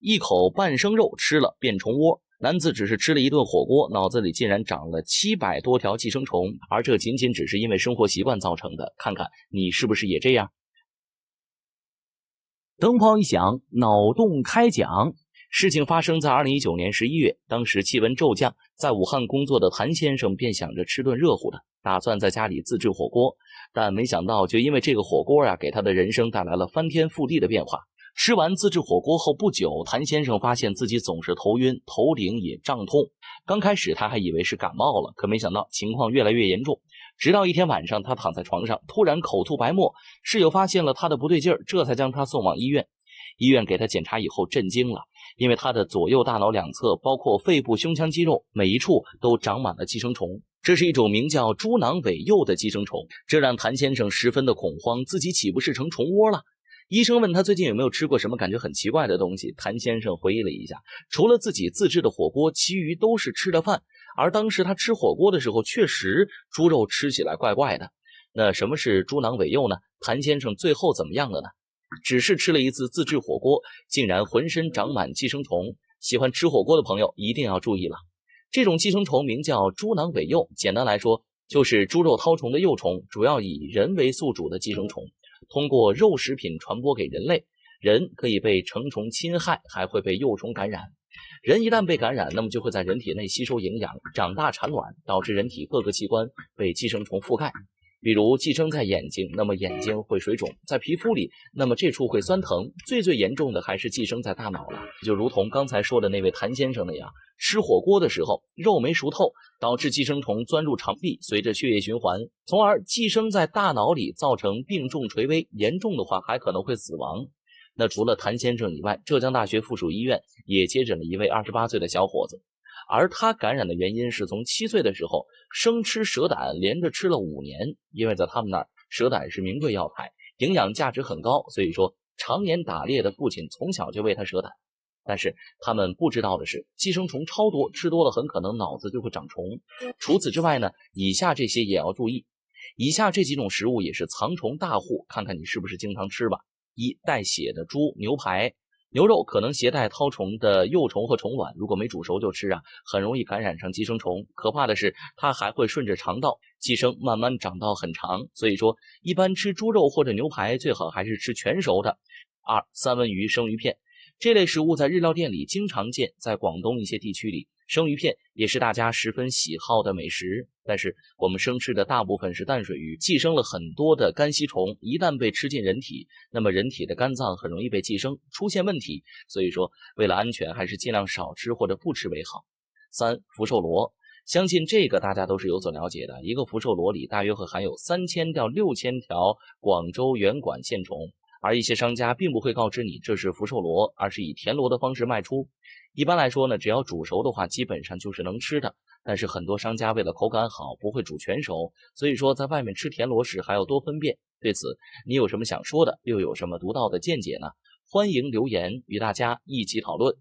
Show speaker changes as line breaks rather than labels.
一口半生肉吃了变虫窝。男子只是吃了一顿火锅，脑子里竟然长了700多条寄生虫，而这仅仅只是因为生活习惯造成的。看看你是不是也这样？灯泡一响，脑洞开讲。事情发生在2019年11月，当时气温骤降，在武汉工作的谭先生便想着吃顿热乎的，打算在家里自制火锅，但没想到就因为这个火锅给他的人生带来了翻天覆地的变化。吃完自制火锅后不久，谭先生发现自己总是头晕，头顶也胀痛。刚开始他还以为是感冒了，可没想到情况越来越严重。直到一天晚上，他躺在床上，突然口吐白沫，室友发现了他的不对劲儿，这才将他送往医院。医院给他检查以后震惊了，因为他的左右大脑两侧，包括肺部、胸腔肌肉，每一处都长满了寄生虫。这是一种名叫猪囊尾蚴的寄生虫，这让谭先生十分的恐慌，自己岂不是成虫窝了？医生问他最近有没有吃过什么感觉很奇怪的东西，谭先生回忆了一下，除了自己自制的火锅，其余都是吃的饭。而当时他吃火锅的时候，确实猪肉吃起来怪怪的。那什么是猪囊尾蚴呢？谭先生最后怎么样了呢？只是吃了一次自制火锅，竟然浑身长满寄生虫。喜欢吃火锅的朋友一定要注意了，这种寄生虫名叫猪囊尾蚴，简单来说就是猪肉绦虫的幼虫，主要以人为宿主的寄生虫，通过肉食品传播给人类，人可以被成虫侵害，还会被幼虫感染。人一旦被感染，那么就会在人体内吸收营养，长大产卵，导致人体各个器官被寄生虫覆盖。比如寄生在眼睛，那么眼睛会水肿；在皮肤里，那么这处会酸疼。最严重的还是寄生在大脑了，就如同刚才说的那位谭先生那样，吃火锅的时候肉没熟透，导致寄生虫钻入肠壁，随着血液循环，从而寄生在大脑里，造成病重垂危，严重的话还可能会死亡。那除了谭先生以外，浙江大学附属医院也接诊了一位28岁的小伙子，而他感染的原因是从7岁的时候生吃蛇胆，连着吃了5年。因为在他们那儿，蛇胆是名贵药材，营养价值很高，所以说常年打猎的父亲从小就喂他蛇胆。但是他们不知道的是，寄生虫超多，吃多了很可能脑子就会长虫。除此之外呢，以下这些也要注意。以下这几种食物也是藏虫大户，看看你是不是经常吃吧。一、带血的猪、牛排。牛肉可能携带绦虫的幼虫和虫卵，如果没煮熟就吃很容易感染上寄生虫。可怕的是，它还会顺着肠道寄生，慢慢长到很长。所以说，一般吃猪肉或者牛排，最好还是吃全熟的。二、三文鱼、生鱼片。这类食物在日料店里经常见，在广东一些地区里，生鱼片也是大家十分喜好的美食。但是我们生吃的大部分是淡水鱼，寄生了很多的肝吸虫，一旦被吃进人体，那么人体的肝脏很容易被寄生，出现问题。所以说为了安全，还是尽量少吃或者不吃为好。三、福寿螺。相信这个大家都是有所了解的，一个福寿螺里大约会含有3000到6000条广州圆管线虫，而一些商家并不会告知你这是福寿螺，而是以田螺的方式卖出。一般来说呢，只要煮熟的话，基本上就是能吃的。但是很多商家为了口感好，不会煮全熟，所以说在外面吃田螺时还要多分辨。对此，你有什么想说的，又有什么独到的见解呢？欢迎留言与大家一起讨论。